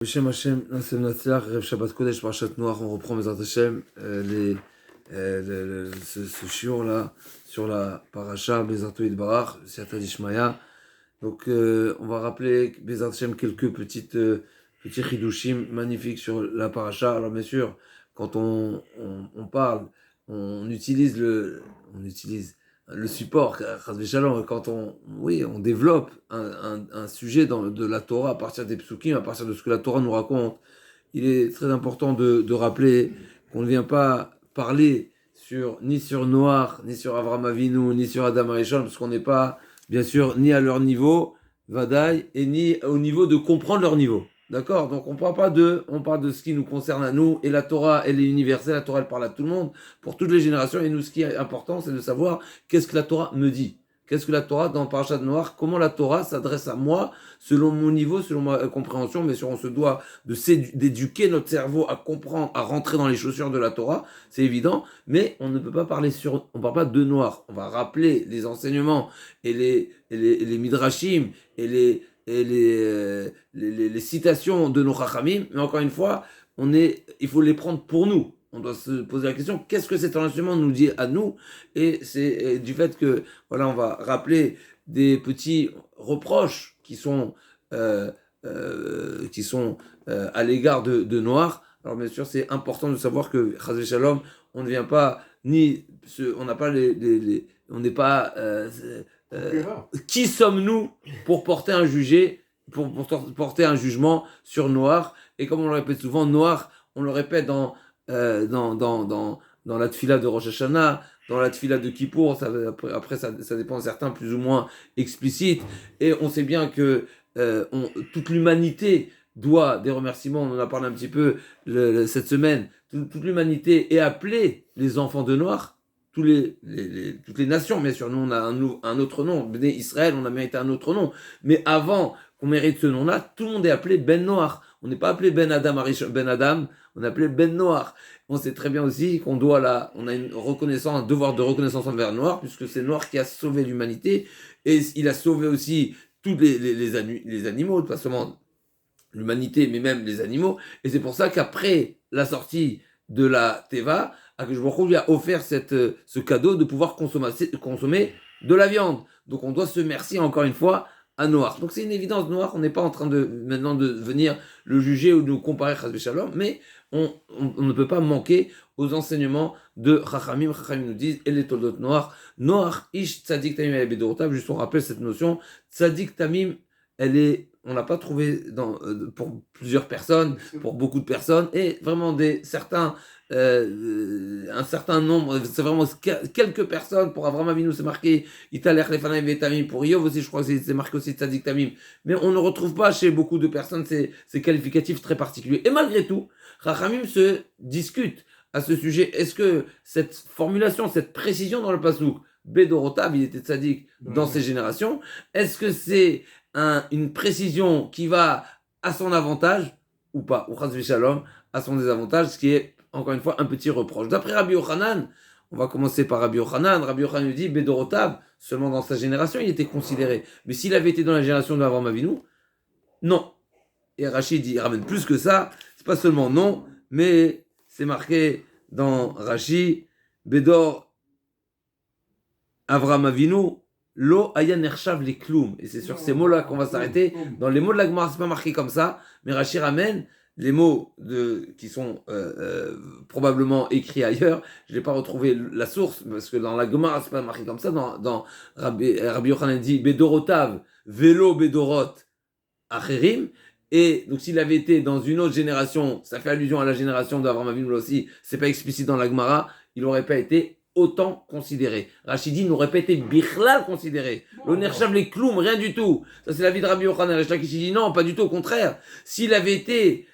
Beshem Hashem, Nassem Natsar, Rev Shabbat Kodesh, Parashat Noach, on reprend Bezrat Hashem, ce shiur là, sur la Parasha, Bezrat Yitbarach, Siyata Dishmaya. Donc, on va rappeler, Bezrat Hashem, quelques petits chidushim magnifiques sur la Parasha. Alors, bien sûr, quand on parle, on utilise le support, quand on développe un sujet de la Torah à partir des psukim, à partir de ce que la Torah nous raconte, il est très important de rappeler qu'on ne vient pas parler ni sur Noach, ni sur Avraham Avinu, ni sur Adam Arishon, parce qu'on n'est pas, bien sûr, ni à leur niveau, Vadaï, et ni au niveau de comprendre leur niveau. D'accord? Donc on parle de ce qui nous concerne à nous, et la Torah, elle est universelle, la Torah, elle parle à tout le monde, pour toutes les générations, et nous, ce qui est important, c'est de savoir qu'est-ce que la Torah me dit. Qu'est-ce que la Torah, dans Parashat Noach, comment la Torah s'adresse à moi, selon mon niveau, selon ma compréhension, mais on se doit d'éduquer notre cerveau à comprendre, à rentrer dans les chaussures de la Torah, c'est évident, mais on ne peut pas on parle pas de Noach, on va rappeler les enseignements, et les midrashim, et les citations de nos chachamim, mais encore une fois, il faut les prendre pour nous. On doit se poser la question, qu'est-ce que cet enseignement nous dit à nous? Et c'est du fait que, voilà, on va rappeler des petits reproches qui sont à l'égard de Noach. Alors bien sûr, c'est important de savoir que, Chazé Shalom, on ne vient pas, on n'a pas on n'est pas, qui sommes-nous pour porter un porter un jugement sur Noach? Et comme on le répète souvent, Noach, on le répète dans la tfila de Rosh Hashanah, dans la tfila de Kippour, après ça dépend de certains plus ou moins explicites, et on sait bien que toute l'humanité doit des remerciements, on en a parlé un petit peu cette semaine, toute l'humanité est appelée les enfants de Noach, toutes les nations, bien sûr, nous on a un autre nom, Bnei Israël, on a mérité un autre nom, mais avant qu'on mérite ce nom-là, tout le monde est appelé Ben Noach. On n'est pas appelé Ben Adam, on est appelé Ben Noach. On sait très bien aussi qu'on on a un devoir de reconnaissance envers Noach, puisque c'est Noach qui a sauvé l'humanité, et il a sauvé aussi tous les animaux, pas seulement l'humanité, mais même les animaux, et c'est pour ça qu'après la sortie de la Teva, Akadosh Baruch Hu lui a offert ce cadeau de pouvoir consommer de la viande. Donc on doit se remercier encore une fois à Noach. Donc c'est une évidence, Noach, on n'est pas en train maintenant de venir le juger ou de nous comparer Chas v'Shalom, mais on ne peut pas manquer aux enseignements de Chachamim. Chachamim nous disent, et les toldot Noach, Noach ish tzadik tamim el bedorotav, juste on rappelle cette notion, tzadik tamim, on l'a pas trouvé pour plusieurs personnes, pour beaucoup de personnes, et vraiment un certain nombre, c'est vraiment quelques personnes. Pour Avraham Avinu c'est marqué Italech Lefanai Vetamim, pour Yov aussi je crois que c'est marqué aussi Tzadik Tamim, mais on ne retrouve pas chez beaucoup de personnes ces qualificatifs très particuliers, et malgré tout Chachamim se discute à ce sujet. Est-ce que cette formulation, cette précision dans le pasouk Bedorotav, il était tzadik dans ses générations, est-ce que c'est une précision qui va à son avantage ou pas, ou chas v'shalom à son désavantage, ce qui est encore une fois un petit reproche. D'après Rabbi Yochanan, on va commencer par Rabbi Yochanan. Rabbi Yochanan nous dit Bedorotav, seulement dans sa génération il était considéré, mais s'il avait été dans la génération d'Avraham Avinu, non. Et Rachid il ramène plus que ça, c'est pas seulement non, mais c'est marqué dans Rashi Bedor Avraham Avinu Lo aya nershav les kloum. Et c'est sur ces mots-là qu'on va s'arrêter. Dans les mots de la Gemara, c'est pas marqué comme ça, mais Rashi ramène les mots qui sont probablement écrits ailleurs. Je n'ai pas retrouvé la source, parce que dans la Gemara, c'est pas marqué comme ça. Dans Rabbi Yochanan dit Bedorotav, Velo Bedorot Acherim. Et donc s'il avait été dans une autre génération, ça fait allusion à la génération d'Avraham Avinu aussi, c'est pas explicite dans la Gemara, il n'aurait pas été autant considéré. Rachidi n'aurait pas été bichlal considéré. L'onershav les kloum, rien du tout. Ça c'est l'avis de Rabbi Yochanan. Rachid dit non, pas du tout, au contraire. S'il avait été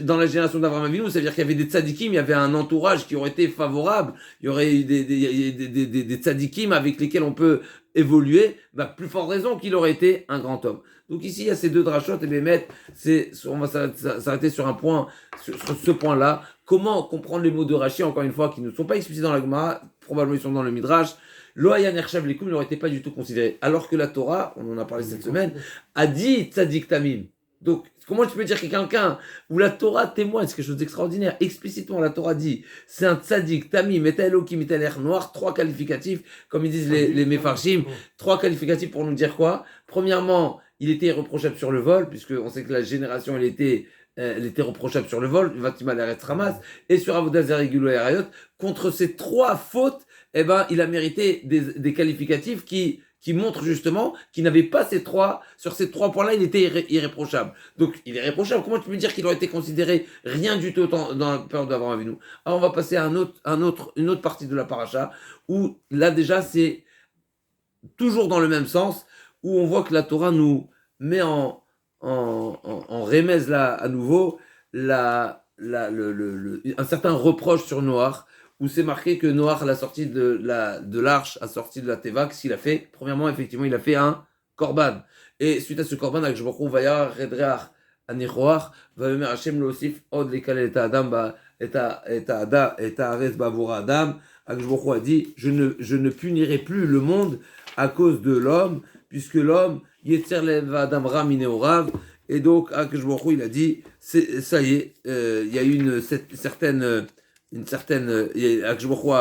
dans la génération d'Avraham Avinu, ça veut dire qu'il y avait des tzadikim, il y avait un entourage qui aurait été favorable, il y aurait eu des tzadikim avec lesquels on peut évoluer, plus forte raison qu'il aurait été un grand homme. Donc ici, il y a ces deux drachot, et Bémet, on va s'arrêter sur un point, sur ce point-là. Comment comprendre les mots de Rashi, encore une fois, qui ne sont pas explicités dans la Gemara, probablement ils sont dans le Midrash. Lo aya nershav lekum n'aurait été pas du tout considéré. Alors que la Torah, on en a parlé cette semaine, a dit tzadik tamim. Donc, comment tu peux dire que quelqu'un où la Torah témoigne, c'est quelque chose d'extraordinaire, explicitement la Torah dit, c'est un tzaddik, tamim, metaelokim, metaler noir, 3 qualificatifs, comme ils disent les mefarshim, 3 qualificatifs pour nous dire quoi? Premièrement, il était irréprochable sur le vol, puisqu'on sait que la génération, elle était reprochable sur le vol, Vatima l'Eretz Ramas, et sur Avodah Zarah Gilui Arayot. Contre ces 3 fautes, eh ben, il a mérité des qualificatifs qui montrent justement qu'il n'avait pas sur ces 3 points-là, il était irréprochable. Donc, il est irréprochable. Comment tu peux dire qu'il aurait été considéré rien du tout dans la période d'avant Avinu? Alors, on va passer à une autre partie de la paracha, où là, déjà, c'est toujours dans le même sens, où on voit que la Torah nous met en remèze là à nouveau un certain reproche sur Noach, où c'est marqué que Noach, à la sortie de l'arche, à la sortie de la Teva, qu'est-ce qu'il a fait? Premièrement, effectivement, il a fait un korban. Et suite à ce korban, avec Jbokhu, Vaya, Redreach, Anichoach, Vayomer Hashem, Losif, Od, Lekal, et Adam, et Haaretz, Bavura Adam, Akjbokhu a dit, je ne punirai plus le monde à cause de l'homme, puisque l'homme, Yetzer Lev Adam Ra Mineorav, et donc, Akjbokhu, il a dit, ça y est, il y a eu une certaine Akjbokhu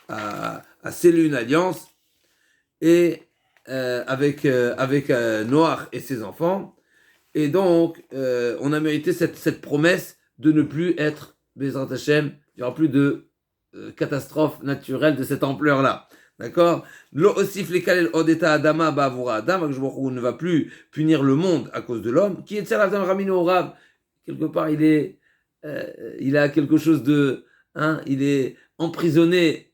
a scellé une alliance et avec Noach et ses enfants, et donc on a mérité cette promesse de ne plus être Bezrat Hashem, il n'y aura plus de catastrophe naturelle de cette ampleur-là. D'accord? Lo osif lekalel odeta adama ba'avura adam, Akjbokhu ne va plus punir le monde à cause de l'homme, qui est Tzer Adam Ramino Orav, quelque part il a quelque chose de il est emprisonné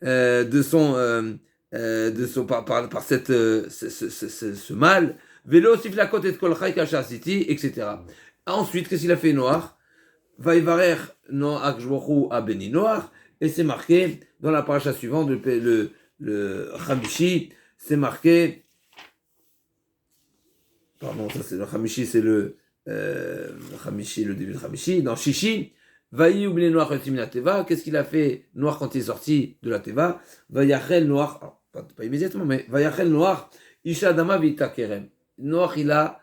par ce mal. Vélo sifla côté de kolchai kacha city, etc. Ensuite, qu'est-ce qu'il a fait Noach? Vaïvarer Noach Akjbokhu a béni Noach, et c'est marqué dans la paracha suivante, le Chamishi, c'est marqué. Pardon, ça c'est le Chamishi, c'est le Chamishi, le début de Chamishi, dans Shishi. Vaï oublié Noach la Teva. Qu'est-ce qu'il a fait Noach quand il est sorti de la Teva? Vaïachel Noach, pas immédiatement, mais Vaïachel Noach, Isha Adama Vita Kerem. Noach, il a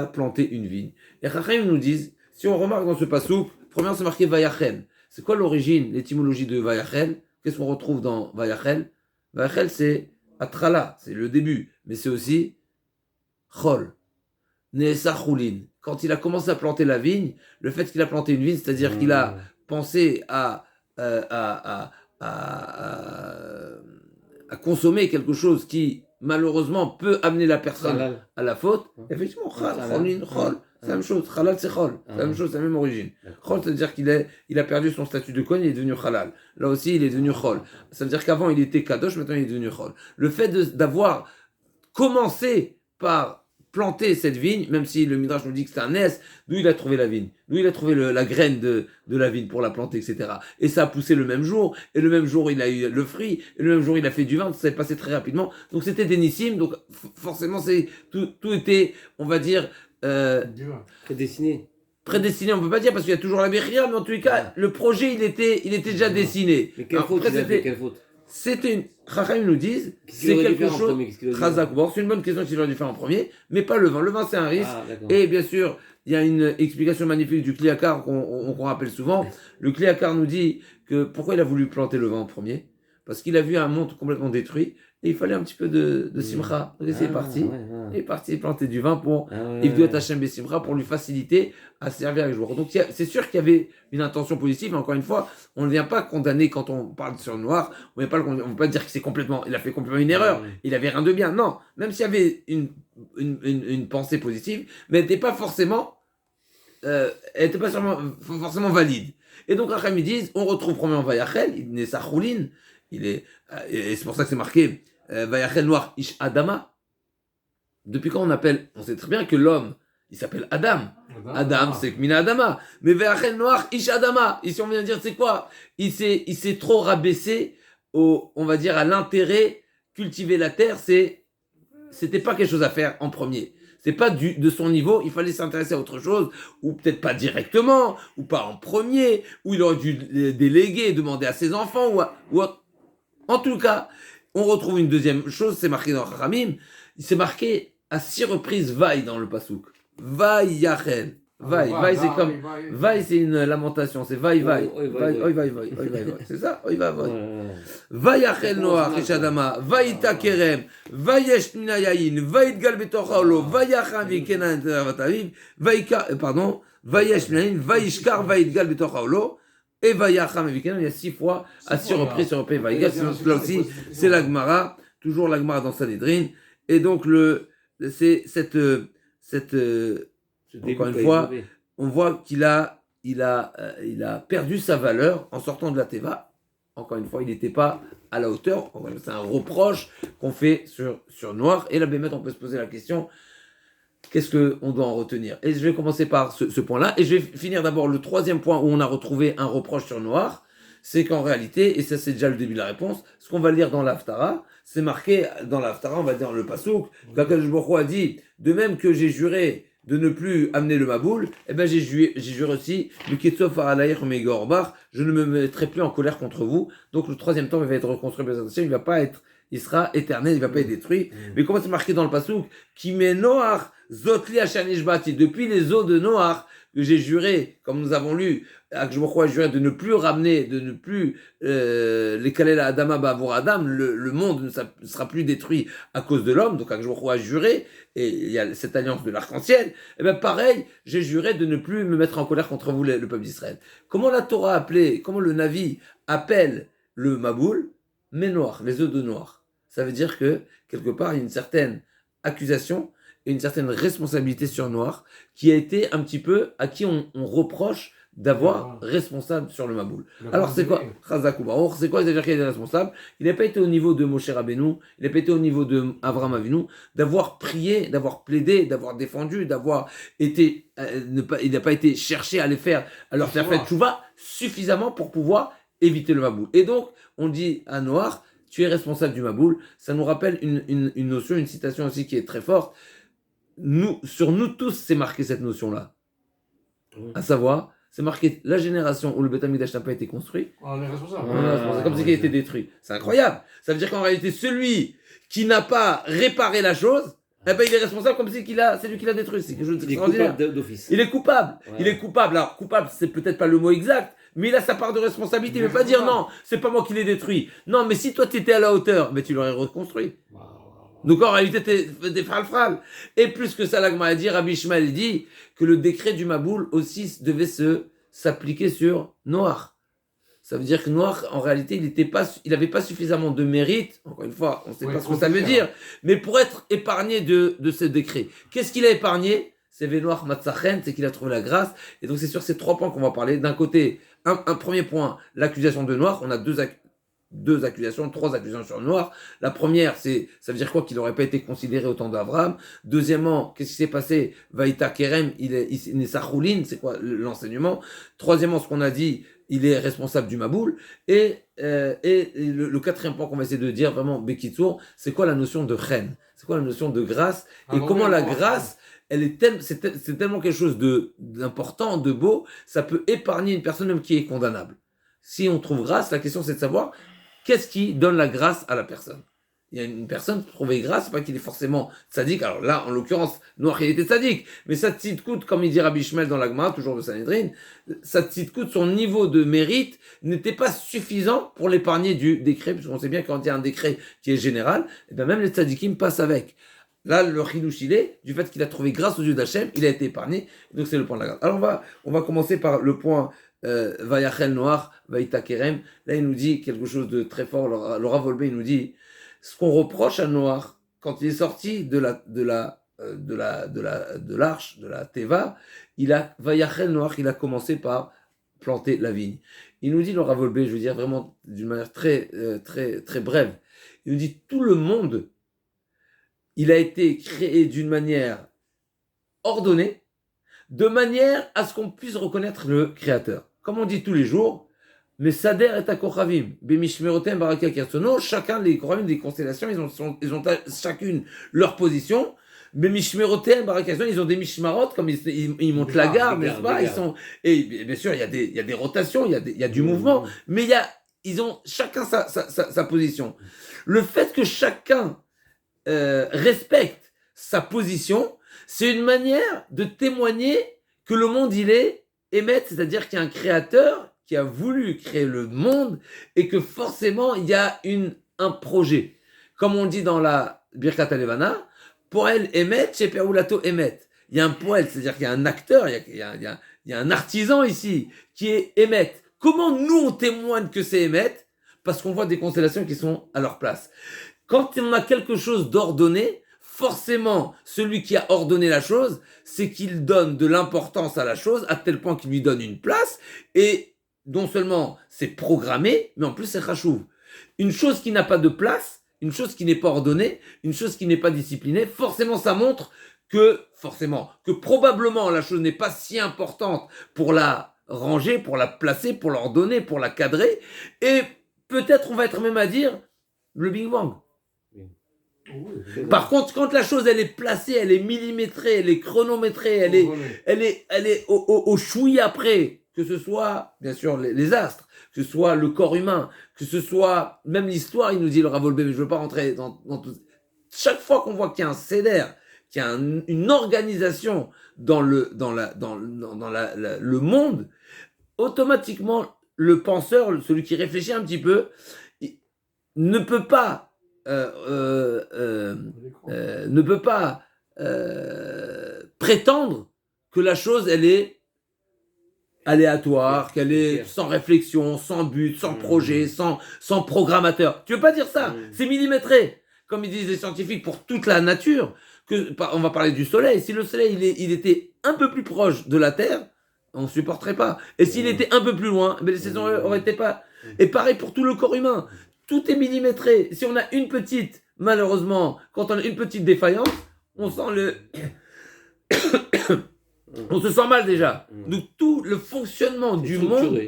planté une vigne. Et Chachamim nous disent, si on remarque dans ce passouk, premièrement c'est marqué Vaïachel. C'est quoi l'origine, l'étymologie de Vaïachel? Qu'est-ce qu'on retrouve dans Vaïachel? Vaïachel, c'est Atrala, c'est le début, mais c'est aussi Chol, Neesa Choulin. Quand il a commencé à planter la vigne, le fait qu'il a planté une vigne, c'est-à-dire qu'il a pensé à consommer quelque chose qui, malheureusement, peut amener la personne à la faute. Effectivement, Chol, c'est la même chose. Halal, c'est Chol. C'est la même chose, c'est la même origine. Chol, c'est-à-dire qu'il a perdu son statut de Kohen, il est devenu Halal. Là aussi, il est devenu Chol. Ça veut dire qu'avant, il était Kadosh, maintenant, il est devenu Chol. Le fait d'avoir commencé par planter cette vigne, même si le Midrash nous dit que c'est un S, d'où il a trouvé la vigne, d'où il a trouvé la graine de la vigne pour la planter, etc. Et ça a poussé le même jour, et le même jour il a eu le fruit, et le même jour il a fait du vin, ça s'est passé très rapidement. Donc c'était des nissim, donc forcément tout était, on va dire, prédestiné. Prédestiné, on peut pas dire parce qu'il y a toujours la Bechira, mais en tous les cas, le projet il était déjà dessiné. Mais quelle faute il a fait, quelle faute? C'était une. Chachamim nous disent, c'est quelque chose. Bon, c'est une bonne question qu'il aurait dû faire en premier, mais pas le vin. Le vin, c'est un risque. Et bien sûr, il y a une explication magnifique du Kliakar qu'on rappelle souvent. Le Kliakar nous dit que pourquoi il a voulu planter le vin en premier? Parce qu'il a vu un monde complètement détruit et il fallait un petit peu de simcha. Donc c'est parti. Il est parti planter du vin pour Ivduat Hashem Besimcha pour lui faciliter à servir avec joie. Donc c'est sûr qu'il y avait une intention positive, mais encore une fois, on ne vient pas condamner quand on parle sur le noir, on ne veut pas dire que il a fait complètement une erreur, il avait rien de bien. Non, même s'il y avait une pensée positive, mais elle n'était pas forcément valide. Et donc, Racham, ils disent, on retrouve premièrement Vayachel, il est Sachoulin, et c'est pour ça que c'est marqué Vayachel Noach Ish Adama. Depuis quand on sait très bien que l'homme, il s'appelle Adam. Adam, c'est Kmina Adama. Mais Vayachel Noach Ish Adama. Ici, on vient de dire, c'est quoi? Il s'est trop rabaissé on va dire, à l'intérêt, cultiver la terre, c'était pas quelque chose à faire en premier. C'est pas de son niveau, il fallait s'intéresser à autre chose, ou peut-être pas directement, ou pas en premier, ou il aurait dû déléguer, demander à ses enfants, ou en tout cas, on retrouve une deuxième chose, c'est marqué dans Chachamim, c'est marqué à 6 reprises vaille dans le pasouk. Vayachel. Vaï, c'est comme. Vaï, c'est une lamentation, c'est vaï. C'est ça? Vaï. Vayachel Noach, Eshadama, Vaïta Kerem, Vayesh Minayayin, Vaïtgal Betochaolo, Vayacham Vikenan Vataviv, Vayesh Minayayin, Vaishkar, Vaïtgal Betochaolo, et Vayacham Vikenan, il y a 6 fois, à 6 reprises sur le Vaïgal, là aussi, c'est la Gemara, toujours la Gemara dans Sanhedrin, et donc c'est cette encore une fois, on voit qu'il a perdu sa valeur en sortant de la Teva. Encore une fois, il n'était pas à la hauteur. C'est un reproche qu'on fait sur Noach. Et la Bémet, on peut se poser la question, qu'est-ce qu'on doit en retenir? Et je vais commencer par ce point-là. Et je vais finir d'abord le 3e point où on a retrouvé un reproche sur Noach. C'est qu'en réalité, et ça c'est déjà le début de la réponse, ce qu'on va lire dans l'Haftara, c'est marqué dans l'Haftara, on va dire dans le Pasouk, qu'Akadosh Baruch Hu a dit, de même que j'ai juré de ne plus amener le Maboul, eh ben j'ai juré aussi, le Ketsof Aralayr Megorbar, je ne me mettrai plus en colère contre vous. Donc le 3e temple va être reconstruit, il sera éternel, il ne va pas être détruit. Mais comment c'est marqué dans le Pasouk, qui met Noach, Zotli Hachanishbati, depuis les eaux de Noach, que j'ai juré, comme nous avons lu, je me crois juré de ne plus ramener, de ne plus les Kalel Adama Bavour Adam, le monde ne sera plus détruit à cause de l'homme, donc je me crois juré, et il y a cette alliance de l'arc-en-ciel, et bien pareil, j'ai juré de ne plus me mettre en colère contre vous, le peuple d'Israël. Comment la Torah appelait, comment le Navi appelle le Maboul, Ménoir, les eaux de Noir. Ça veut dire que, quelque part, il y a une certaine accusation et une certaine responsabilité sur Noir qui a été un petit peu, à qui on reproche d'avoir responsable sur le Maboul. Alors c'est quoi Chazakouba, c'est quoi c'est-à-dire qu'il est responsable? Il n'a pas été au niveau de Moshe Rabbeinu, il n'a pas été au niveau de Avraham Avinu, d'avoir prié, d'avoir plaidé, d'avoir défendu, d'avoir été, il n'a pas été cherché à les faire, à leur faire faire tchouva suffisamment pour pouvoir éviter le Maboul. Et donc, on dit à Noach, tu es responsable du Maboul. Ça nous rappelle une notion, une citation aussi qui est très forte. Sur nous tous, c'est marqué cette notion-là. À savoir, c'est marqué la génération où le Beth Amikdash n'a pas été construit. On est responsable. C'est comme si il a été détruit. C'est incroyable. Ça veut dire qu'en réalité, celui qui n'a pas réparé la chose, eh ben, il est responsable comme si c'est lui qui l'a détruit. C'est quelque chose d'extraordinaire. Il est coupable d'office. Il est coupable. Ouais. Il est coupable. Alors, coupable, c'est peut-être pas le mot exact, mais il a sa part de responsabilité. Il ne veut pas dire non, c'est pas moi qui l'ai détruit. Non, mais si toi tu étais à la hauteur, mais tu l'aurais reconstruit. Donc en réalité, t'es fral. Et plus que ça, l'Agma a dit, Rabbi Ishmael dit que le décret du Maboul aussi devait s'appliquer sur Noach. Ça veut dire que Noach, en réalité, il n'avait pas suffisamment de mérite. Encore une fois, on ne sait pas ce que ça veut dire, mais pour être épargné de ce décret. Qu'est-ce qu'il a épargné? C'est Vénoach Matzachen, c'est qu'il a trouvé la grâce. Et donc c'est sur ces 3 points qu'on va parler. D'un côté, un premier point, l'accusation de Noach. On a 3 accusations sur Noach. La première, ça veut dire quoi? Qu'il n'aurait pas été considéré au temps d'Abraham. Deuxièmement, qu'est-ce qui s'est passé? Vaïta Kerem, il est Sachoulin, c'est quoi l'enseignement? Troisièmement, ce qu'on a dit, il est responsable du Maboul. Et le 4e point qu'on va essayer de dire, vraiment, Bekitsour, c'est quoi la notion de chen? C'est quoi la notion de grâce? Et comment la grâce, c'est tellement quelque chose d'important, de beau, ça peut épargner une personne même qui est condamnable. Si on trouve grâce, la question c'est de savoir qu'est-ce qui donne la grâce à la personne. Il y a une personne qui trouve grâce, c'est pas qu'il est forcément tzaddik. Alors là, en l'occurrence, Noach il était tzaddik, mais sa tzidkout, comme il dit Rabbi Ishmael dans l'Agma, toujours de Sanhedrin, sa tzidkout, son niveau de mérite n'était pas suffisant pour l'épargner du décret, puisqu'on sait bien que quand il y a un décret qui est général, et bien même les tzaddikim passent avec. Là, le chidouche, il est, du fait qu'il a trouvé grâce aux yeux d'Hachem, il a été épargné, donc c'est le point de la grâce. Alors on va commencer par le point Vayachel Noach, Vaïta Kerem. Là, il nous dit quelque chose de très fort. Le Rav Wolbe, il nous dit ce qu'on reproche à Noach quand il est sorti de l'arche, de la Teva, Vayachel Noach, il a commencé par planter la vigne. Il nous dit le Rav Wolbe, je veux dire vraiment d'une manière très très brève. Il nous dit tout le monde, il a été créé d'une manière ordonnée, de manière à ce qu'on puisse reconnaître le Créateur. Comme on dit tous les jours, mais Sader et Akochavim, Bemishmerotem Baraka Kersono, chacun des Kochavim, des constellations, ils ont chacune leur position. Bemishmerotem Baraka Kersono, ils ont des Mishmarot, comme ils montent la garde, n'est-ce pas? Et bien sûr, il y a des rotations, il y a du mouvement, mais ils ont chacun sa position. Le fait que chacun respecte sa position, c'est une manière de témoigner que le monde, il est émet, c'est-à-dire qu'il y a un créateur qui a voulu créer le monde et que forcément, il y a un projet. Comme on dit dans la Birkat Alevana, Poel Emet, chez Perulato Emet. Il y a un poète, c'est-à-dire qu'il y a un acteur, il y a un artisan ici qui est Emet. Comment nous on témoigne que c'est Emet? Parce qu'on voit des constellations qui sont à leur place. Quand on a quelque chose d'ordonné, forcément, celui qui a ordonné la chose, c'est qu'il donne de l'importance à la chose, à tel point qu'il lui donne une place, et non seulement c'est programmé, mais en plus c'est chachouv. Une chose qui n'a pas de place, une chose qui n'est pas ordonnée, une chose qui n'est pas disciplinée, forcément ça montre que probablement la chose n'est pas si importante pour la ranger, pour la placer, pour l'ordonner, pour la cadrer, et peut-être on va être même à dire le Big Bang. Par contre, quand la chose elle est placée, elle est millimétrée, elle est chronométrée, elle est au choui après, que ce soit bien sûr les astres, que ce soit le corps humain, que ce soit même l'histoire, il nous dit le Rav Wolbe, mais je veux pas rentrer dans tout. Chaque fois qu'on voit qu'il y a un céder, qu'il y a une organisation dans le monde, automatiquement le penseur, celui qui réfléchit un petit peu, ne peut pas prétendre que la chose elle est aléatoire, qu'elle est sans réflexion, sans but, sans projet, sans programmateur. Tu veux pas dire ça? C'est millimétré, comme ils disent les scientifiques pour toute la nature. On va parler du soleil. Si le soleil il était un peu plus proche de la Terre, on ne supporterait pas. Et s'il était un peu plus loin, les saisons n'auraient été pas. Et pareil pour tout le corps humain. Tout est millimétré. Si on a une petite, malheureusement, quand on a une petite défaillance, on sent on se sent mal déjà. Donc tout le fonctionnement du monde,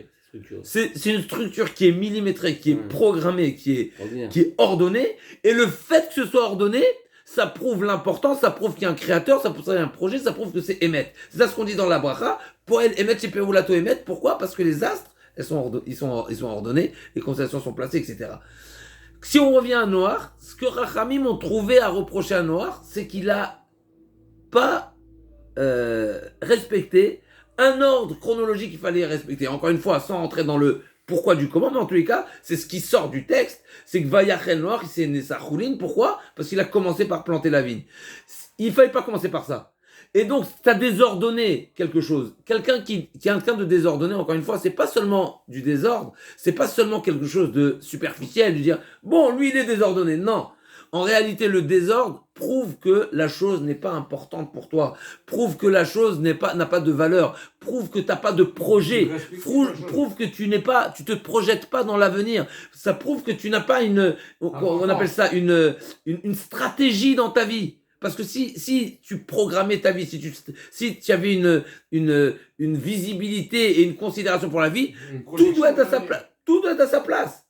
c'est une structure qui est millimétrée, qui est programmée, qui est ordonnée. Et le fait que ce soit ordonné, ça prouve l'importance, ça prouve qu'il y a un créateur, ça prouve qu'il y a un projet, ça prouve que c'est Emet. C'est ça ce qu'on dit dans la bracha. Poel Emet chez Perulato Emet. Pourquoi? Parce que les astres, ils sont ordonnés, les constellations sont placées, etc. Si on revient à Noach, ce que Rachamim ont trouvé à reprocher à Noach, c'est qu'il n'a pas respecté un ordre chronologique qu'il fallait respecter. Encore une fois, sans entrer dans le pourquoi du comment, mais en tous les cas, c'est ce qui sort du texte, c'est que Vayachel Noach, il s'est né sa chouline. Pourquoi? Parce qu'il a commencé par planter la vigne. Il ne fallait pas commencer par ça. Et donc, tu as désordonné quelque chose. Quelqu'un de désordonné, encore une fois, c'est pas seulement du désordre, c'est pas seulement quelque chose de superficiel, de dire, bon, lui, il est désordonné. Non. En réalité, le désordre prouve que la chose n'est pas importante pour toi, prouve que la chose n'a pas de valeur, prouve que tu n'as pas de projet, prouve que tu te projettes pas dans l'avenir. Ça prouve que tu n'as pas on appelle ça une stratégie dans ta vie. Parce que si tu programmais ta vie, si tu avais une visibilité et une considération pour la vie, tout doit être à sa place. Tout doit être à sa place.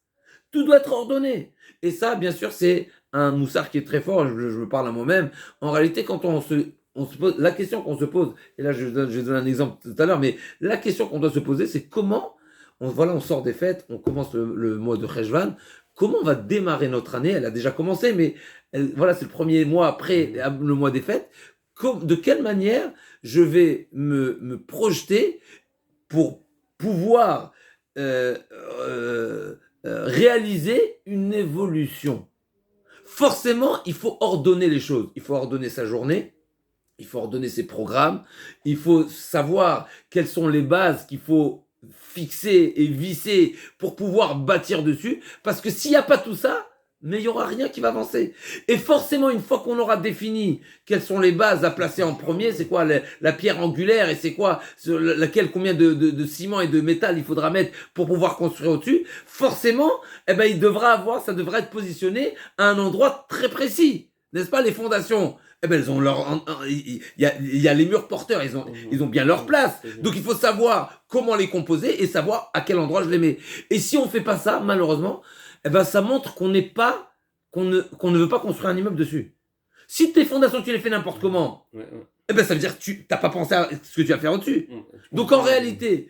Tout doit être ordonné. Et ça, bien sûr, c'est un moussard qui est très fort. Je me parle à moi-même. En réalité, quand on se pose, la question qu'on se pose, et là je vais donner un exemple tout à l'heure, mais la question qu'on doit se poser, c'est comment, on sort des fêtes, on commence le mois de Cheshvan, comment on va démarrer notre année? Elle a déjà commencé, mais c'est le premier mois après le mois des fêtes. De quelle manière je vais me projeter pour pouvoir réaliser une évolution? Forcément, il faut ordonner les choses. Il faut ordonner sa journée, il faut ordonner ses programmes, il faut savoir quelles sont les bases qu'il faut fixer et visser pour pouvoir bâtir dessus. Parce que s'il n'y a pas tout ça, mais il n'y aura rien qui va avancer. Et forcément, une fois qu'on aura défini quelles sont les bases à placer en premier, c'est quoi la pierre angulaire et c'est quoi combien de ciment et de métal il faudra mettre pour pouvoir construire au-dessus, forcément, ça devra être positionné à un endroit très précis. N'est-ce pas? Les fondations, elles ont il y a les murs porteurs, ils ont bien leur place. Donc il faut savoir comment les composer et savoir à quel endroit je les mets. Et si on fait pas ça, malheureusement, ça montre qu'on ne veut pas construire un immeuble dessus. Si tes fondations, tu les fais n'importe comment, eh ben, ça veut dire que tu n'as pas pensé à ce que tu vas faire au-dessus. Donc, en réalité,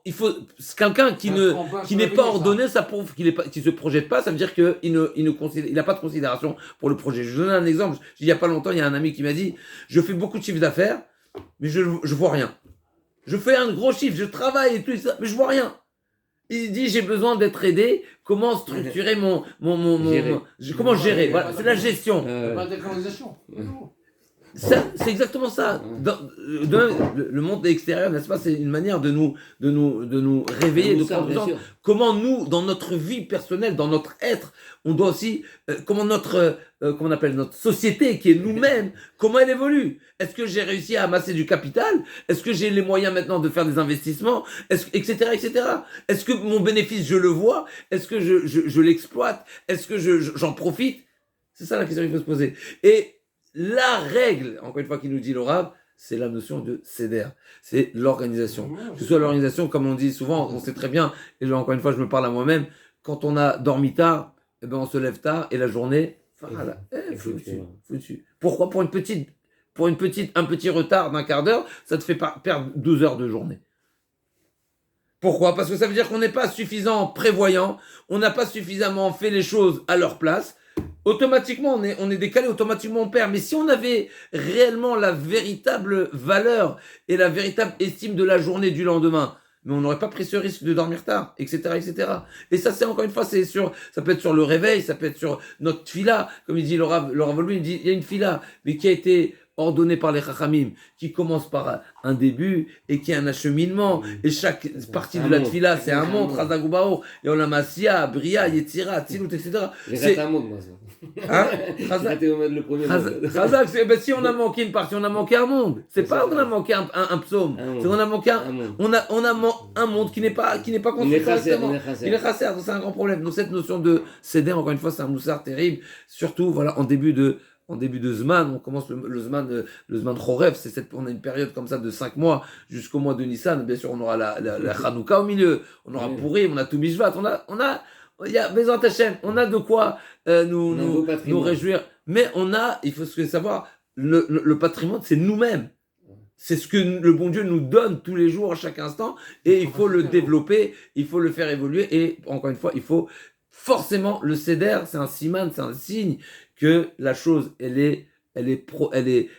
il faut, quelqu'un qui n'est pas ordonné, ça prouve qu'il ne se projette pas, ça veut dire qu'il n'a pas de considération pour le projet. Je vous donne un exemple. Il n'y a pas longtemps, il y a un ami qui m'a dit, je fais beaucoup de chiffre d'affaires, mais je vois rien. Je fais un gros chiffre, je travaille et tout ça, mais je vois rien. Il dit, j'ai besoin d'être aidé. Comment structurer comment gérer? Voilà, c'est la gestion. Pas de décolonisation. C'est exactement ça. Le monde extérieur, n'est-ce pas, c'est une manière de nous réveiller, de prendre conscience. Comment nous, dans notre vie personnelle, dans notre être, on doit aussi, comment notre société, qui est nous-mêmes, comment elle évolue. Est-ce que j'ai réussi à amasser du capital? Est-ce que j'ai les moyens maintenant de faire des investissements? Etc., etc. Est-ce que mon bénéfice, je le vois? Est-ce que je l'exploite? Est-ce que j'en profite? C'est ça la question qu'il faut se poser. Et la règle, encore une fois, qui nous dit le Rav, c'est la notion de seder. C'est l'organisation. Que ce soit l'organisation, comme on dit souvent, on sait très bien, et là, encore une fois, je me parle à moi-même, quand on a dormi tard, eh ben, on se lève tard, et la journée, voilà, foutu. Pourquoi? Pour un petit retard d'un quart d'heure, ça te fait perdre 12 heures de journée. Pourquoi? Parce que ça veut dire qu'on n'est pas suffisamment prévoyant, on n'a pas suffisamment fait les choses à leur place. Automatiquement, on est décalé, automatiquement on perd. Mais si on avait réellement la véritable valeur et la véritable estime de la journée du lendemain, mais on n'aurait pas pris ce risque de dormir tard, etc., etc. Et ça, c'est encore une fois, ça peut être sur le réveil, ça peut être sur notre tfila, comme il dit le Rav lui, il dit, il y a une tfila, mais qui a été ordonnée par les Chachamim, qui commence par un début et qui est un acheminement. Et chaque partie de la tfila, c'est un monde, Razagubao, et on a Masia, Bria, Yetzira, Tzilut, etc. C'est un monde, moi, ça. Hein? Le premier Razak, si on a manqué une partie, on a manqué un monde. C'est pas qu'on a manqué un psaume. C'est qu'on a manqué un monde qui n'est pas construit correctement. Il est chasser, c'est un grand problème. Donc cette notion de céder, encore une fois, c'est un moussard terrible. Surtout, voilà, en début de Zman, on commence le Zman Chorev, on a une période comme ça de 5 mois jusqu'au mois de Nissan. Bien sûr, on aura la Hanouka au milieu, on aura Pourim, on a tout Mishvat, il y a Bezrat Hashem, on a de quoi nous réjouir. Mais il faut savoir, le patrimoine, c'est nous-mêmes. C'est ce que le bon Dieu nous donne tous les jours, à chaque instant, et il faut le développer, il faut le faire évoluer, et encore une fois, il faut forcément le céder, c'est un siman, c'est un signe que la chose, elle est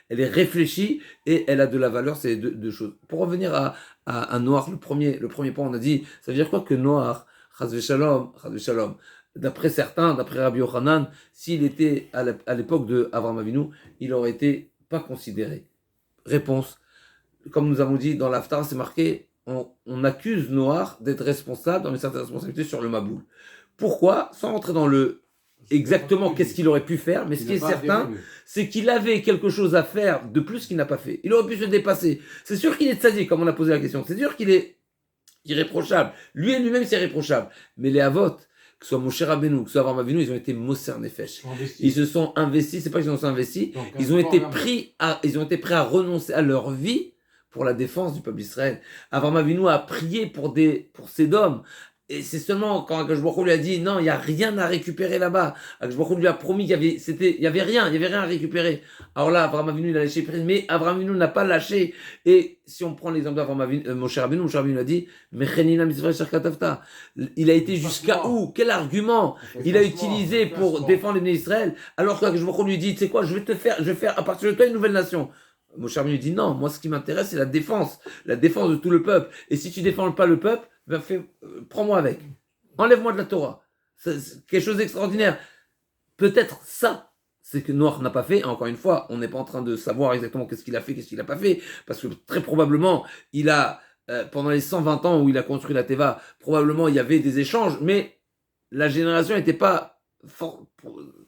réfléchie et elle a de la valeur, c'est deux choses. Pour revenir à Noach, le premier point, on a dit, ça veut dire quoi que Noach, Chas v'shalom, d'après certains, d'après Rabbi Yochanan, s'il était à l'époque de Avraham Avinu, il aurait été pas considéré. Réponse, comme nous avons dit dans l'Haftarah, c'est marqué, on accuse Noach d'être responsable dans une certaine responsabilité sur le Maboul. Pourquoi? Sans rentrer dans exactement qu'est-ce qu'il aurait pu faire, mais ce qui est certain, c'est qu'il avait quelque chose à faire de plus qu'il n'a pas fait. Il aurait pu se dépasser. C'est sûr qu'il est tzaddik, comme on a posé la question. C'est sûr qu'il est irréprochable. Lui-même, c'est irréprochable. Mais les Avot, que ce soit Moshe Rabbeinu, que ce soit Avraham Avinu, ils ont été Moser Nefesh. Ils se sont investis, c'est pas qu'ils se sont investis, ils ont été prêts à renoncer à leur vie pour la défense du peuple d'Israël. Avraham Avinu a prié pour Sédom. Et c'est seulement quand Akash Baruch Hu lui a dit non, il n'y a rien à récupérer là-bas. Akash Baruch Hu lui a promis il y avait rien à récupérer. Alors là, Avraham Avinu, il a lâché prise, mais Avraham Avinu n'a pas lâché. Et si on prend l'exemple d'Avraham Avinu, Moshe Rabbeinu a dit, Mechenina mitzvah sherkatavta. Il a été jusqu'à où? Quel argument il a utilisé pour défendre les Bnei Israël? Alors qu'Akash Baruch Hu lui dit, tu sais quoi, je vais faire à partir de toi une nouvelle nation. Moshe Rabbeinu dit non, moi ce qui m'intéresse c'est la défense de tout le peuple. Et si tu défends pas le peuple, ben prends-moi avec, enlève-moi de la Torah. C'est quelque chose d'extraordinaire. Peut-être ça, c'est que Noach n'a pas fait. Encore une fois, on n'est pas en train de savoir exactement qu'est-ce qu'il a fait, qu'est-ce qu'il n'a pas fait, parce que très probablement, il a pendant les 120 ans où il a construit la Teva, probablement il y avait des échanges, mais la génération n'était pas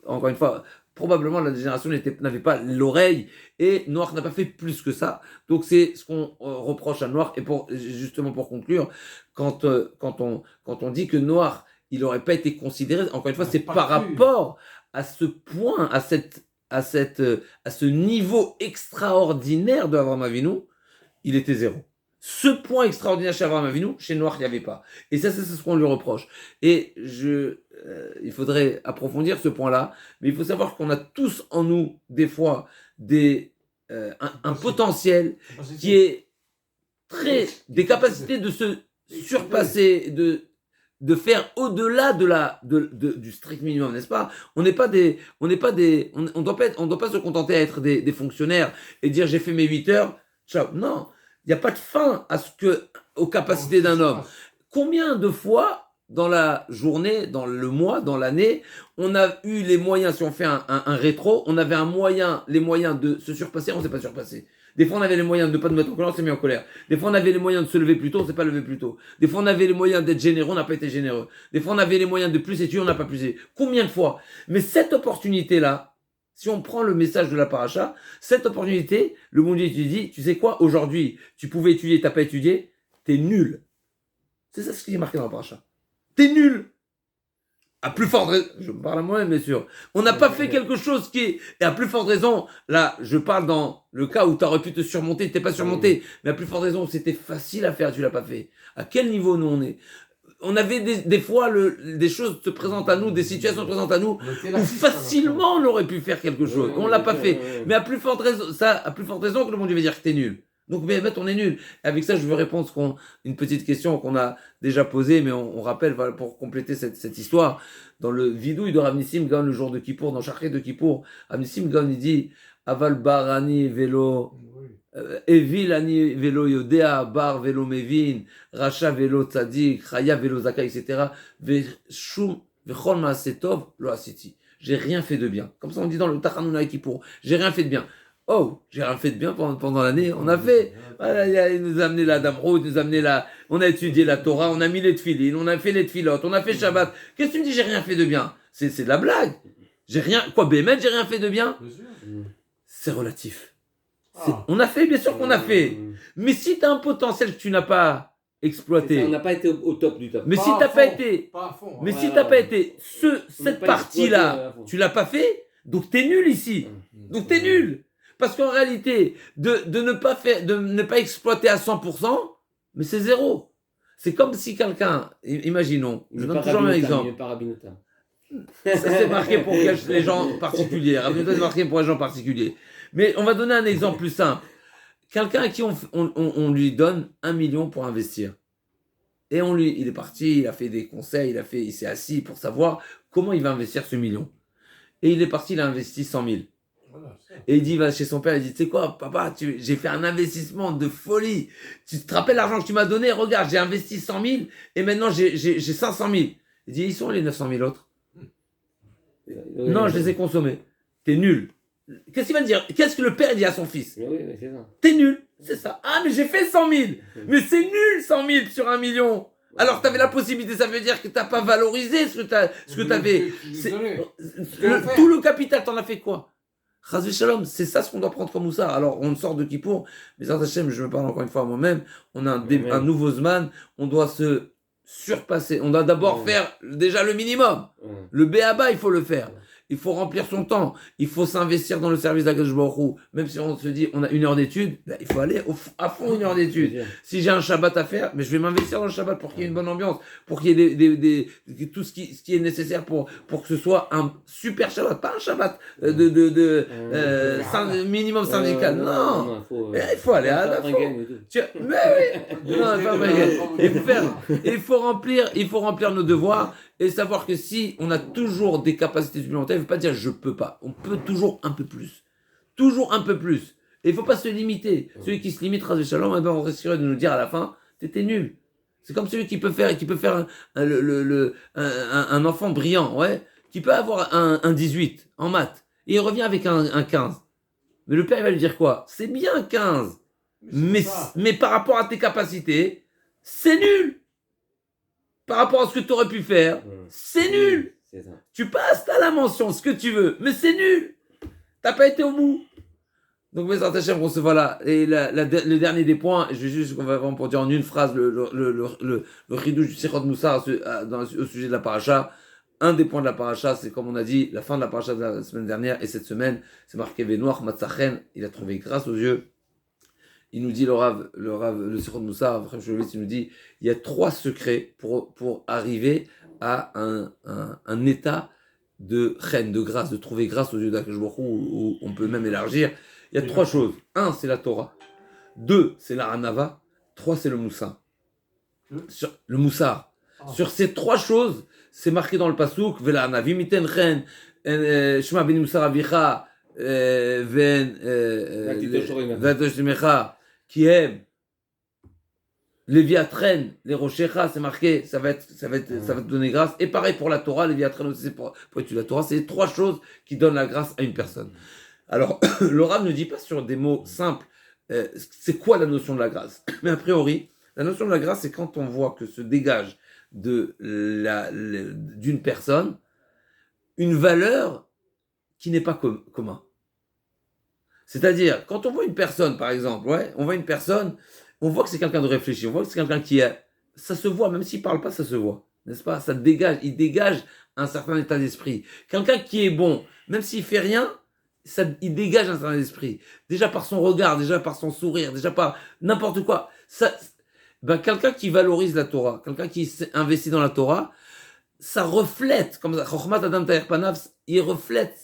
encore une fois. Probablement la génération n'avait pas l'oreille et Noach n'a pas fait plus que ça. Donc c'est ce qu'on reproche à Noach. Et justement pour conclure, quand on dit que Noach il n'aurait pas été considéré, encore une fois, c'est par rapport à ce point, à ce niveau extraordinaire de Avraham Avinu, il était zéro. Ce point extraordinaire chez Avraham Avinu, chez Noach, il n'y avait pas. Et ça, c'est ce qu'on lui reproche. Et il faudrait approfondir ce point-là, mais il faut savoir qu'on a tous en nous, des fois, des un potentiel qui est des capacités de se surpasser, de faire au-delà du strict minimum, n'est-ce pas? On doit pas se contenter à être des fonctionnaires et dire j'ai fait mes 8 heures, ciao. Non, il n'y a pas de fin aux capacités d'un homme. Combien de fois dans la journée, dans le mois, dans l'année, on a eu les moyens, si on fait un rétro, on avait les moyens de se surpasser, on ne s'est pas surpassé. Des fois, on avait les moyens de ne pas nous mettre en colère, on s'est mis en colère. Des fois, on avait les moyens de se lever plus tôt, on s'est pas levé plus tôt. Des fois, on avait les moyens d'être généreux, on n'a pas été généreux. Des fois, on avait les moyens de plus étudier, on n'a pas plus étudié. Combien de fois? Mais cette opportunité-là, si on prend le message de la paracha, cette opportunité, le bon Dieu te dit, tu sais quoi, aujourd'hui, tu pouvais étudier, t'as pas étudié, t'es nul. C'est ça ce qui est marqué dans la paracha. T'es nul. À plus forte raison, je me parle à moi-même, bien sûr. On n'a pas fait quelque chose qui est, et à plus forte raison, là, je parle dans le cas où tu aurais pu te surmonter, tu t'es pas surmonté, mais à plus forte raison, c'était facile à faire, tu l'as pas fait. À quel niveau nous on est? On avait des fois, des choses se présentent à nous, des situations se présentent à nous, où facilement on aurait pu faire quelque chose. On l'a pas fait. Mais à plus forte raison, que le monde va dire que t'es nul. Donc, mais on est nul. Avec ça, je veux répondre une petite question qu'on a déjà posée, mais on rappelle, voilà, pour compléter cette histoire. Dans le vidouille de Rav Nissim Gaon, le jour de Kippour, dans Shachet de Kippour, Rav Nissim Gaon, il dit, Aval barani velo, evil ani velo yodea, bar velo mevin, racha velo tzadik, chaya velo zaka, etc. Veshum, vechol maasetov, lo asiti. J'ai rien fait de bien. Comme ça, on dit dans le Tachanuna Kippour. J'ai rien fait de bien. Oh, j'ai rien fait de bien pendant l'année. On a fait, voilà, il nous a amené la Damroud, on a étudié la Torah, on a mis les tefilines, on a fait les tfilotes, on a fait Shabbat. Qu'est-ce que tu me dis, j'ai rien fait de bien? C'est de la blague. J'ai rien, quoi, Bémet, j'ai rien fait de bien? C'est relatif. On a fait, bien sûr qu'on a fait. Mais si tu as un potentiel que tu n'as pas exploité. On n'a pas été au top du top. Mais si tu n'as pas été, mais si t'as pas été, cette partie-là, tu l'as pas fait, donc t'es nul ici. Donc t'es nul. Parce qu'en réalité, de ne pas exploiter à 100%, mais c'est zéro. C'est comme si quelqu'un, imaginons, je donne toujours un exemple. Ça c'est marqué pour les gens particuliers. C'est marqué pour les gens particuliers. Mais on va donner un exemple plus simple. Quelqu'un à qui on lui donne 1 million pour investir. Et il est parti, il a fait des conseils, il s'est assis pour savoir comment il va investir ce million. Et il est parti, il a investi 100 000. Et il va chez son père, il dit, tu sais quoi, papa, j'ai fait un investissement de folie. Tu te rappelles l'argent que tu m'as donné? Regarde, j'ai investi 100 000 et maintenant j'ai 500 000. Il dit, ils sont les 900 000 autres? Non, je les ai consommés. T'es nul. Qu'est-ce qu'il va dire? Qu'est-ce que le père dit à son fils? C'est ça. T'es nul, c'est ça. Ah, mais j'ai fait 100 000. Mais c'est nul 100 000 sur 1 million. Alors, tu avais la possibilité, ça veut dire que tu n'as pas valorisé ce que tu avais. Tout le capital, tu en as fait quoi? Chazvé Shalom, c'est ça ce qu'on doit prendre comme Moussard. Alors, on sort de Kippour, mais Hachem, je me parle encore une fois à moi-même, on a un nouveau Zman, on doit se surpasser. On doit d'abord faire déjà le minimum. Le béaba, il faut le faire. Il faut remplir son temps. Il faut s'investir dans le service d'Akadosh Baruch Hu. Même si on se dit, on a 1 heure d'études, il faut aller à fond 1 heure d'études. Si j'ai un Shabbat à faire, mais je vais m'investir dans le Shabbat pour qu'il y ait une bonne ambiance, pour qu'il y ait tout ce qui est nécessaire pour que ce soit un super Shabbat, pas un Shabbat minimum syndical. Non, il faut aller à la fond. Mais oui, non, pas il faut remplir nos devoirs. Et savoir que si on a toujours des capacités supplémentaires, il ne veut pas dire je peux pas. On peut toujours un peu plus. Toujours un peu plus. Et il ne faut pas se limiter. Celui qui se limite, Ras Shalom, on risquerait de nous dire à la fin, t'étais nul. C'est comme celui qui peut faire un enfant brillant, ouais, qui peut avoir un 18 en maths. Et il revient avec un 15. Mais le père il va lui dire quoi? C'est bien 15. Mais par rapport à tes capacités, c'est nul. Par rapport à ce que tu aurais pu faire, c'est nul. C'est ça. Tu passes, t'as la mention, ce que tu veux, mais c'est nul. T'as pas été au bout. Donc, mes Hachem, voilà. Et le dernier des points, je vais juste, on va vraiment pour dire en une phrase le ridouche du Sichot Moussar au sujet de la paracha. Un des points de la paracha, c'est comme on a dit, la fin de la paracha de la semaine dernière et cette semaine, c'est marqué Venoach Matzachen, il a trouvé grâce aux yeux. Il nous dit, le Sichot Moussar, il nous dit, il y a 3 secrets pour arriver à un état de reine, de grâce, de trouver grâce aux yeux d'Akadosh Baruch Hu, où on peut même élargir. Il y a trois choses. Un, c'est la Torah. Deux, c'est la Hanava. Trois, c'est le Moussa. Le Moussa. Sur ces trois choses, c'est marqué dans le Passouk, Vela Hanavi miten chen, Shema beni Moussa avicha, ven, Vatosh Mecha, qui aime les viatren, les rochecha, c'est marqué, ça va te donner grâce. Et pareil pour la Torah, les viatren aussi, c'est pour étudier la Torah, c'est les trois choses qui donnent la grâce à une personne. Alors, le Rav ne dit pas sur des mots simples, c'est quoi la notion de la grâce. Mais a priori, la notion de la grâce, c'est quand on voit que se dégage d'une personne une valeur qui n'est pas commun. C'est-à-dire, quand on voit une personne, par exemple, on voit une personne, on voit que c'est quelqu'un de réfléchi, on voit que c'est quelqu'un qui est... Ça se voit, même s'il ne parle pas, ça se voit. N'est-ce pas? Ça dégage, il dégage un certain état d'esprit. Quelqu'un qui est bon, même s'il ne fait rien, il dégage un certain esprit. Déjà par son regard, déjà par son sourire, déjà par n'importe quoi. Quelqu'un qui valorise la Torah, quelqu'un qui s'investit dans la Torah, ça reflète, comme ça, Chokhmat Adam Ta'er Panav, il reflète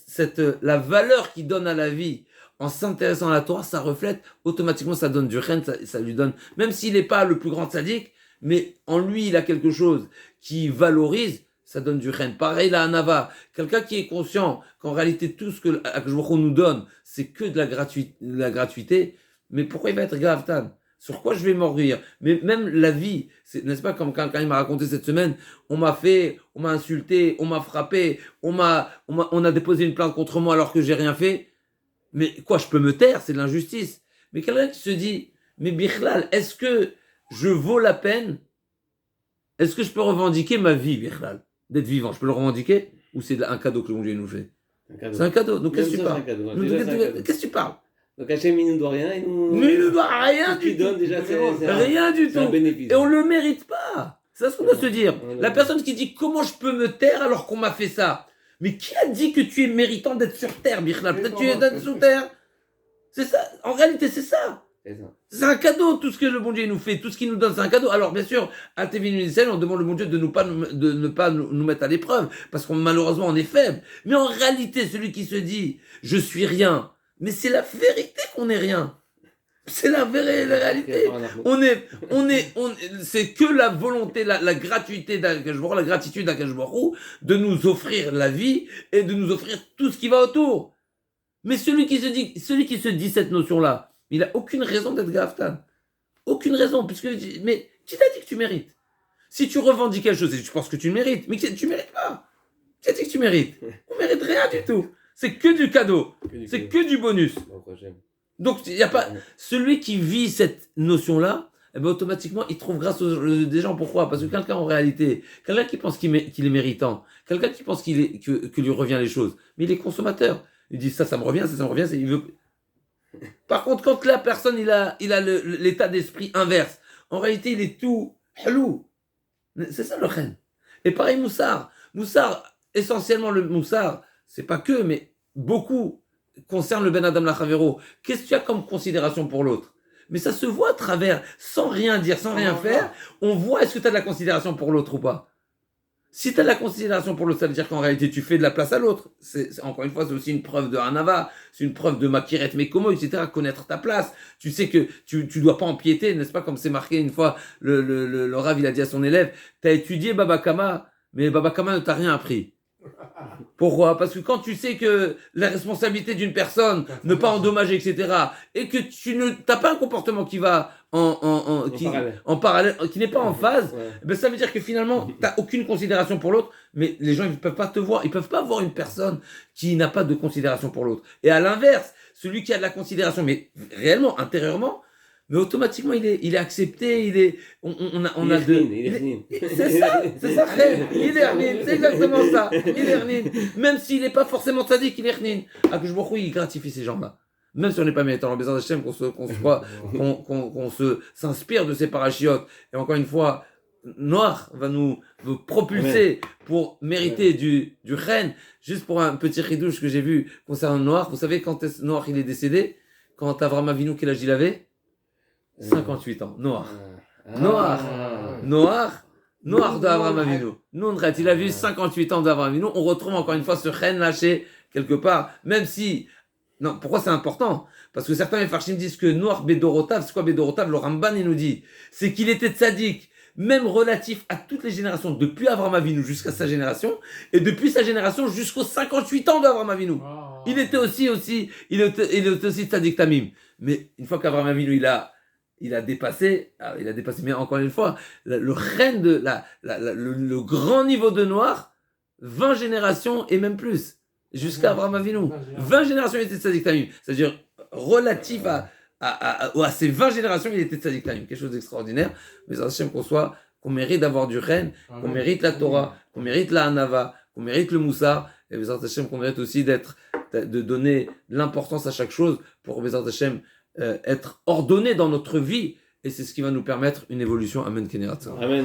la valeur qu'il donne à la vie. En s'intéressant à la Torah, ça reflète, automatiquement ça donne du chen, ça lui donne, même s'il n'est pas le plus grand tzaddik, mais en lui il a quelque chose qui valorise, ça donne du chen. Pareil la Hanava, quelqu'un qui est conscient qu'en réalité tout ce que Akadosh Baruch Hu nous donne, c'est que de la gratuité, mais pourquoi il va être Gavtan? Sur quoi je vais m'orgueillir? Mais même la vie, n'est-ce pas, comme quand il m'a raconté cette semaine, on m'a insulté, on m'a frappé, on a déposé une plainte contre moi alors que j'ai rien fait. Mais quoi, je peux me taire, c'est de l'injustice. Mais quelqu'un qui se dit, mais Bichlal, est-ce que je vaux la peine? Est-ce que je peux revendiquer ma vie, Bichlal? D'être vivant, je peux le revendiquer? Ou c'est un cadeau que le bon Dieu nous fait? C'est un cadeau. Donc qu'est-ce que tu parles? Qu'est-ce que tu parles? Donc Hachem, il ne doit rien. Mais il ne doit rien du tout. Donne déjà, rien du tout. Un bénéfice. Et on ne le mérite pas. C'est ce qu'on doit se dire. La personne qui dit, comment je peux me taire alors qu'on m'a fait ça? Mais qui a dit que tu es méritant d'être sur terre, Bichlal? Peut-être tu es d'être sous terre. C'est ça. En réalité, c'est ça. C'est un cadeau, tout ce que le bon Dieu nous fait, tout ce qu'il nous donne, c'est un cadeau. Alors, bien sûr, à Tevin Unicel, on demande au bon Dieu de ne pas nous mettre à l'épreuve, parce qu'on malheureusement on est faible. Mais en réalité, celui qui se dit, je suis rien, mais c'est la vérité qu'on est rien. C'est la réalité. C'est que la volonté, la gratuité d'Akadosh Baruch Hu, la gratitude d'Akadosh Baruch Hu de nous offrir la vie et de nous offrir tout ce qui va autour. Mais celui qui se dit cette notion-là, il n'a aucune raison d'être Gaftan. Aucune raison, mais qui t'a dit que tu mérites? Si tu revendiques quelque chose, je pense que tu le mérites, mais tu ne mérites pas. Qui t'a dit que tu mérites? On ne mérite rien du tout. C'est que du cadeau. C'est que du bonus. Donc, il n'y a pas. Celui qui vit cette notion-là, automatiquement, il trouve grâce des gens. Pourquoi? Parce que quelqu'un, en réalité, quelqu'un qui pense qu'il est méritant, quelqu'un qui pense que lui revient les choses, mais il est consommateur. Il dit ça me revient, ça me revient, il veut. Par contre, quand la personne, il a l'état d'esprit inverse, en réalité, il est tout halou. C'est ça le chen. Et pareil, Moussar, essentiellement le Moussar, c'est pas que, mais beaucoup concerne le Ben Adam Lachavero. Qu'est-ce que tu as comme considération pour l'autre? Mais ça se voit à travers, sans rien dire, sans rien faire, on voit est-ce que tu as de la considération pour l'autre ou pas. Si tu as de la considération pour l'autre, ça veut dire qu'en réalité, tu fais de la place à l'autre. Encore une fois, c'est aussi une preuve de Hanava, c'est une preuve de Makiret Mekomo, etc., connaître ta place. Tu sais que tu dois pas empiéter, n'est-ce pas, comme c'est marqué une fois, le Rav, il a dit à son élève, tu as étudié Baba Kama, mais Baba Kama ne t'a rien appris. Pourquoi? Parce que quand tu sais que la responsabilité d'une personne, ne pas endommager, etc., et que tu n'as pas un comportement qui va en parallèle, qui n'est pas en phase, ça veut dire que finalement, tu n'as aucune considération pour l'autre, mais les gens ne peuvent pas te voir, ils ne peuvent pas voir une personne qui n'a pas de considération pour l'autre. Et à l'inverse, celui qui a de la considération, mais réellement, intérieurement, mais automatiquement il est accepté, on a deux. C'est ça, il est hernin, c'est exactement ça, il est hernin. Même s'il n'est pas forcément tzaddik, il est hernin. Akadosh Baruch Hu, il gratifie ces gens-là. Même si on n'est pas méritant, en besoin d'Hachem, qu'on s'inspire de ces parachiotes. Et encore une fois, Noach va nous propulser pour mériter du chen. Juste pour un petit ridouche que j'ai vu concernant Noach, vous savez quand Noach il est décédé? Quand Avram Avinu, quel âge il avait? 58 ans, Noach d'Avraham Avinu. Nounret, il a vu 58 ans d'Avraham Avinu. On retrouve encore une fois ce chen lâché quelque part, même si Non, pourquoi c'est important? Parce que certains Mefarshim disent que Noach Bedorotav, c'est quoi Bedorotav? Le Ramban, il nous dit, c'est qu'il était tzaddik, même relatif à toutes les générations, depuis Avraham Avinu jusqu'à sa génération, et depuis sa génération jusqu'aux 58 ans d'Avraham Avinu. Il était aussi tzaddik tamim. Mais une fois qu'Avraham Avinu, il a dépassé, mais encore une fois, le reine de le grand niveau de Noach, 20 générations et même plus, jusqu'à Avraham Avinu. 20 générations, il était tzaddik tamim. C'est-à-dire, relatif à ces 20 générations, il était tzaddik tamim. Quelque chose d'extraordinaire. Mais Hachem qu'on mérite d'avoir du reine, qu'on mérite la Torah, qu'on mérite la Hanava, qu'on mérite le Moussar, et Bezrat Hachem, qu'on mérite aussi de donner de l'importance à chaque chose pour Bezrat Hachem être ordonné dans notre vie. Et c'est ce qui va nous permettre une évolution. Amen. Amen.